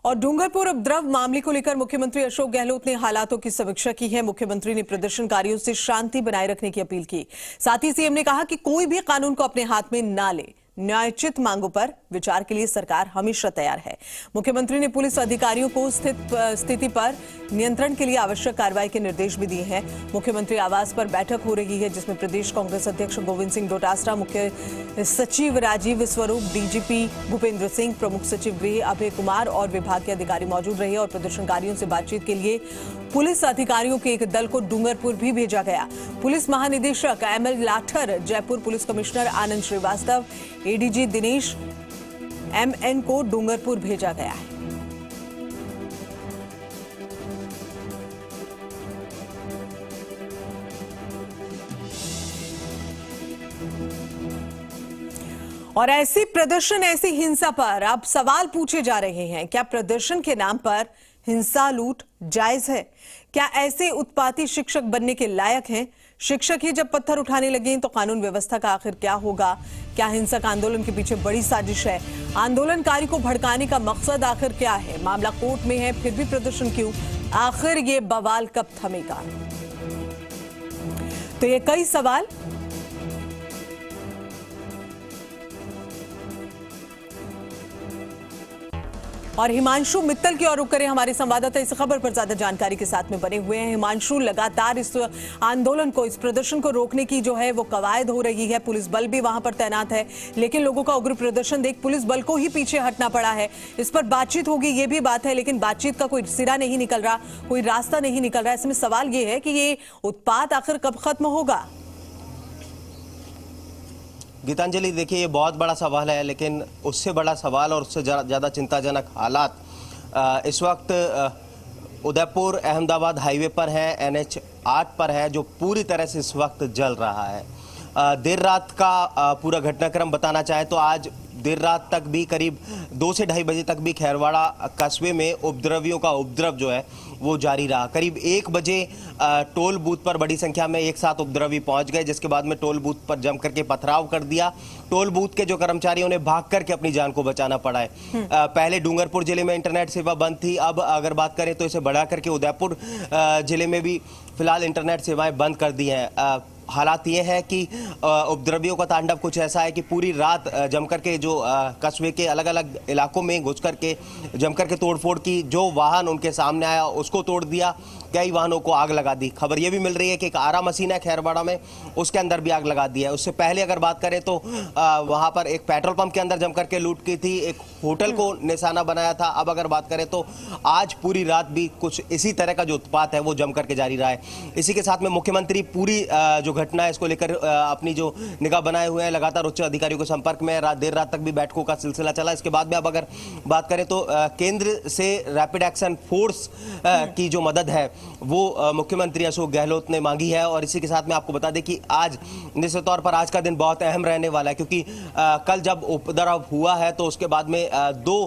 और डूंगरपुर उपद्रव मामले को लेकर मुख्यमंत्री अशोक गहलोत ने हालातों की समीक्षा की है। मुख्यमंत्री ने प्रदर्शनकारियों से शांति बनाए रखने की अपील की। साथ ही सीएम ने कहा कि कोई भी कानून को अपने हाथ में ना ले। न्यायोचित मांगों पर विचार के लिए सरकार हमेशा तैयार है। मुख्यमंत्री ने पुलिस अधिकारियों को स्थिति पर नियंत्रण के लिए आवश्यक कार्रवाई के निर्देश भी दिए हैं। मुख्यमंत्री आवास पर बैठक हो रही है, जिसमें प्रदेश कांग्रेस अध्यक्ष गोविंद सिंह डोटासरा, मुख्य सचिव राजीव स्वरूप, डीजीपी भूपेंद्र सिंह, प्रमुख सचिव गृह अभय कुमार और विभाग के अधिकारी मौजूद रहे। और प्रदर्शनकारियों से बातचीत के लिए पुलिस अधिकारियों के एक दल को डूंगरपुर भी भेजा गया। पुलिस महानिदेशक ML Lather, Jaipur police commissioner Anand Srivastava, ADG Dinesh MN को डूंगरपुर भेजा गया है। और ऐसी प्रदर्शन, ऐसी हिंसा पर अब सवाल पूछे जा रहे हैं। क्या प्रदर्शन के नाम पर हिंसा, लूट जायज है? क्या ऐसे उत्पाती शिक्षक बनने के लायक हैं? शिक्षक ही जब पत्थर उठाने लगे तो कानून व्यवस्था का आखिर क्या होगा? क्या हिंसक आंदोलन के पीछे बड़ी साजिश है? आंदोलनकारी को भड़काने का मकसद आखिर क्या है? मामला कोर्ट में है, फिर भी प्रदर्शन क्यों? आखिर ये बवाल कब थमेगा? तो ये कई सवाल। और हिमांशु मित्तल की ओर रुख करें, हमारे संवाददाता इस खबर पर ज्यादा जानकारी के साथ में बने हुए हैं। हिमांशु, लगातार इस आंदोलन को, इस प्रदर्शन को रोकने की जो है वो कवायद हो रही है। पुलिस बल भी वहां पर तैनात है, लेकिन लोगों का उग्र प्रदर्शन देख पुलिस बल को ही पीछे हटना पड़ा है। इस पर बातचीत होगी, ये भी बात है, लेकिन बातचीत का कोई सिरा नहीं निकल रहा, कोई रास्ता नहीं निकल रहा। ऐसे में सवाल ये है कि ये उत्पात आखिर कब खत्म होगा? गीतांजलि, देखिए ये बहुत बड़ा सवाल है, लेकिन उससे बड़ा सवाल और उससे ज़्यादा चिंताजनक हालात इस वक्त उदयपुर अहमदाबाद हाईवे पर है, NH 8 पर है, जो पूरी तरह से इस वक्त जल रहा है। देर रात का पूरा घटनाक्रम बताना चाहे तो आज देर रात तक भी, करीब 2 से 2:30 बजे तक भी खैरवाड़ा कस्बे में उपद्रवियों का उपद्रव जो है वो जारी रहा। करीब 1 बजे टोल बूथ पर बड़ी संख्या में एक साथ उपद्रवी पहुंच गए, जिसके बाद में टोल बूथ पर जम करके पथराव कर दिया। टोल बूथ के जो कर्मचारियों ने भाग करके अपनी जान को बचाना पड़ा है। पहले डूंगरपुर जिले में इंटरनेट सेवा बंद थी, अब अगर बात करें तो इसे बढ़ा करके उदयपुर जिले में भी फिलहाल इंटरनेट सेवाएं बंद कर दी हैं। हालात ये है कि उपद्रवियों का तांडव कुछ ऐसा है कि पूरी रात जम करके जो कस्बे के अलग अलग इलाकों में घुस करके जम करके तोड़फोड़ की। जो वाहन उनके सामने आया उसको तोड़ दिया, कई वाहनों को आग लगा दी। खबर ये भी मिल रही है कि एक आरा मशीन है खैरवाड़ा में, उसके अंदर भी आग लगा दी है। उससे पहले अगर बात करें तो वहां पर एक पेट्रोल पंप के अंदर जम करके लूट की थी, एक होटल को निशाना बनाया था। अब अगर बात करें तो आज पूरी रात भी कुछ इसी तरह का जो उत्पात है वो जम करके जारी रहा है। इसी के साथ में मुख्यमंत्री पूरी जो घटना है इसको लेकर अपनी जो निगाह बनाए हुए हैं, लगातार उच्च अधिकारियों के संपर्क में। देर रात तक भी बैठकों का सिलसिला चला। इसके बाद में अब अगर बात करें तो केंद्र से रैपिड एक्शन फोर्स की जो मदद है वो मुख्यमंत्री अशोक गहलोत ने मांगी है। और इसी के साथ में आपको बता दें कि आज निश्चित तौर पर आज का दिन बहुत अहम रहने वाला है, क्योंकि कल जब उपद्रव हुआ है तो उसके बाद में 2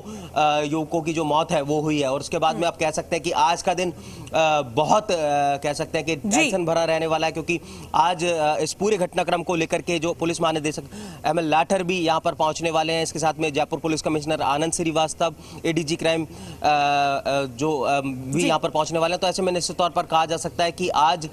युवकों की जो मौत है वो हुई है। और उसके बाद में आप कह सकते हैं कि आज का दिन बहुत कह सकते हैं कि टेंशन भरा रहने वाला है, क्योंकि आज इस पूरे घटनाक्रम को लेकर के जो पुलिस महानिदेशक एमएल लाठर भी यहां पर पहुंचने वाले हैं। इसके साथ में Jaipur police commissioner Anand Srivastava, ADG crime जो भी यहां पर पहुंचने वाले हैं। तो ऐसे में निश्चित तौर पर कहा जा सकता है कि आज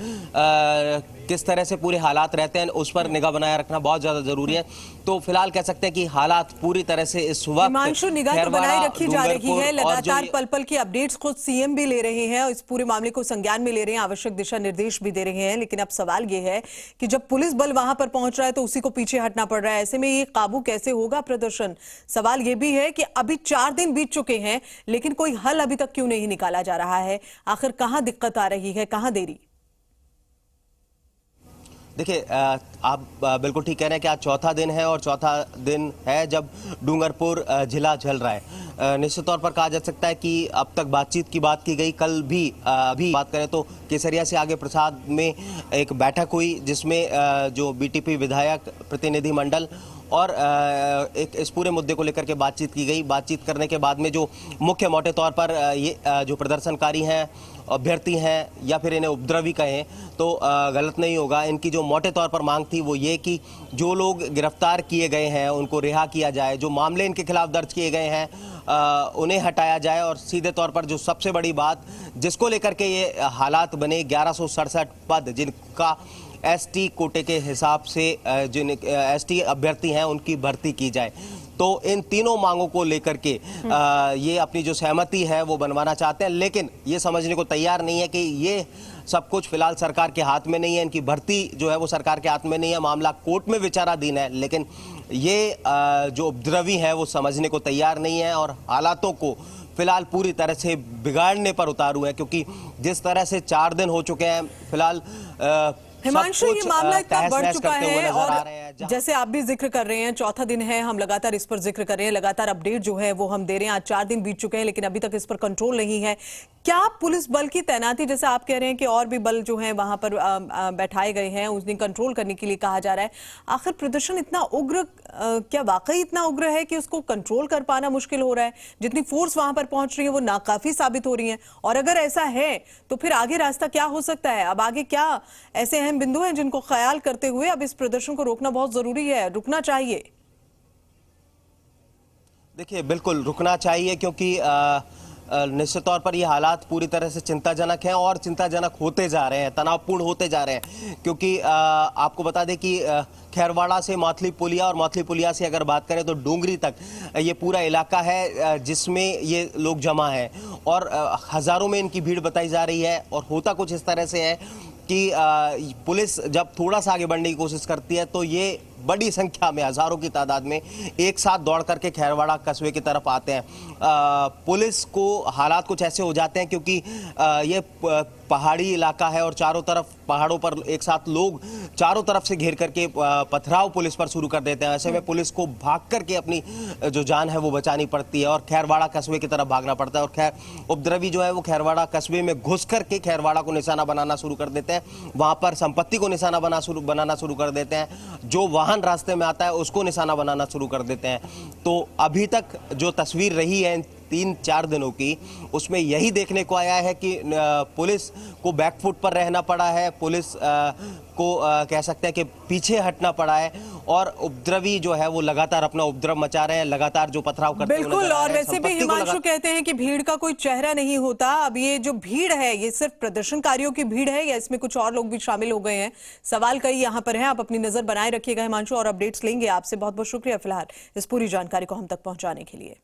किस तरह से पूरे हालात रहते हैं उस पर निगाह बनाए रखना बहुत ज्यादा जरूरी है। तो फिलहाल कह सकते हैं कि हालात पूरी तरह से इस वक्त हिमांशु निगाह तो बनाए रखी जा रही है। लगातार पल पल की अपडेट्स खुद सीएम भी ले रहे हैं, इस पूरे मामले को संज्ञान में ले रहे हैं, आवश्यक दिशा निर्देश भी दे रहे हैं। लेकिन अब सवाल ये है कि जब पुलिस बल वहां पर पहुंच रहा है तो उसी को पीछे हटना पड़ रहा है। ऐसे में ये काबू कैसे होगा प्रदर्शन? सवाल ये भी है कि अभी 4 दिन बीत चुके हैं, लेकिन कोई हल अभी तक क्यों नहीं निकाला जा रहा है? आखिर कहां दिक्कत आ रही है, कहां देरी? देखिए, आप बिल्कुल ठीक कह रहे हैं कि आज चौथा दिन है और चौथा दिन है जब डूंगरपुर जिला जल रहा है। निश्चित तौर पर कहा जा सकता है कि अब तक बातचीत की बात की गई। कल भी अभी बात करें तो केसरिया से आगे प्रसाद में एक बैठक हुई, जिसमें जो बीटीपी विधायक प्रतिनिधि मंडल और एक इस पूरे मुद्दे को लेकर के बातचीत की गई। बातचीत करने के बाद में जो मुख्य मोटे तौर पर ये जो प्रदर्शनकारी हैं, अभ्यर्थी हैं या फिर इन्हें उपद्रवी कहें तो गलत नहीं होगा, इनकी जो मोटे तौर पर मांग थी वो ये कि जो लोग गिरफ्तार किए गए हैं उनको रिहा किया जाए, जो मामले इनके खिलाफ दर्ज किए गए हैं उन्हें हटाया जाए। और सीधे तौर पर जो सबसे बड़ी बात जिसको लेकर के ये हालात बने, 1167 पद जिनका एसटी कोटे के हिसाब से जिन एसटी अभ्यर्थी हैं उनकी भर्ती की जाए। तो इन तीनों मांगों को लेकर के ये अपनी जो सहमति है वो बनवाना चाहते हैं, लेकिन ये समझने को तैयार नहीं है कि ये सब कुछ फिलहाल सरकार के हाथ में नहीं है, इनकी भर्ती जो है वो सरकार के हाथ में नहीं है, मामला कोर्ट में विचाराधीन है। लेकिन ये जो उपद्रवी है वो समझने को तैयार नहीं है और हालातों को फिलहाल पूरी तरह से बिगाड़ने पर उतारू है, क्योंकि जिस तरह से 4 दिन हो चुके हैं फिलहाल हिमांशु, ये मामला इतना बढ़ चुका है और जैसे आप भी जिक्र कर रहे हैं, चौथा दिन है, हम लगातार इस पर जिक्र कर रहे हैं, लगातार अपडेट जो है वो हम दे रहे हैं। आज 4 दिन बीत चुके हैं लेकिन अभी तक इस पर कंट्रोल नहीं है। क्या पुलिस बल की तैनाती, जैसे आप कह रहे हैं कि और भी बल जो है वहां पर बैठाए गए हैं उस दिन कंट्रोल करने के लिए कहा जा रहा है, आखिर प्रदर्शन इतना उग्र, क्या वाकई इतना उग्र है कि उसको कंट्रोल कर पाना मुश्किल हो रहा है? जितनी फोर्स वहां पर पहुंच रही है वो नाकाफी साबित हो रही है, और अगर ऐसा है तो फिर आगे रास्ता क्या हो सकता है? अब आगे क्या ऐसे अहम बिंदु हैं जिनको ख्याल करते हुए अब इस प्रदर्शन को रोकना बहुत जरूरी है, रुकना चाहिए? देखिए, बिल्कुल रुकना चाहिए, क्योंकि निश्चित तौर पर ये हालात पूरी तरह से चिंताजनक हैं और चिंताजनक होते जा रहे हैं, तनावपूर्ण होते जा रहे हैं। क्योंकि आपको बता दें कि खैरवाड़ा से माथली पुलिया और माथली पुलिया से अगर बात करें तो डोंगरी तक ये पूरा इलाका है जिसमें ये लोग जमा हैं और हज़ारों में इनकी भीड़ बताई जा रही है। और होता कुछ इस तरह से है कि पुलिस जब थोड़ा सा आगे बढ़ने की कोशिश करती है तो ये बड़ी संख्या में, हजारों की तादाद में एक साथ दौड़ करके खैरवाड़ा कस्बे की तरफ आते हैं। पुलिस को हालात कुछ ऐसे हो जाते हैं क्योंकि ये पहाड़ी इलाका है और चारों तरफ पहाड़ों पर एक साथ लोग चारों तरफ से घेर करके पथराव पुलिस पर शुरू कर देते हैं। ऐसे में पुलिस को भाग करके अपनी जो जान है वो बचानी पड़ती है और खैरवाड़ा कस्बे की तरफ भागना पड़ता है। और खैर उपद्रवी जो है वो खैरवाड़ा कस्बे में घुस करके खैरवाड़ा को निशाना बनाना शुरू कर देते हैं, वहां पर संपत्ति को निशाना बनाना शुरू कर देते हैं, जो वाहन रास्ते में आता है उसको निशाना बनाना शुरू कर देते हैं। तो अभी तक जो तस्वीर रही है 3-4 दिनों की, उसमें यही देखने को आया है कि पुलिस को बैकफुट पर रहना पड़ा है, पुलिस को कह सकते हैं कि पीछे हटना पड़ा है और उपद्रवी जो है वो लगातार अपना उपद्रव मचा रहे हैं, लगातार जो पथराव करते हैं। बिल्कुल, और वैसे भी हिमांशु कहते हैं कि भीड़ का कोई चेहरा नहीं होता। अब ये जो भीड़ है ये सिर्फ प्रदर्शनकारियों की भीड़ है या इसमें कुछ और लोग भी शामिल हो गए हैं? सवाल कई यहाँ पर है। आप अपनी नजर बनाए रखिएगा हिमांशु, और अपडेट्स लेंगे आपसे। बहुत बहुत शुक्रिया फिलहाल इस पूरी जानकारी को हम तक पहुंचाने के लिए।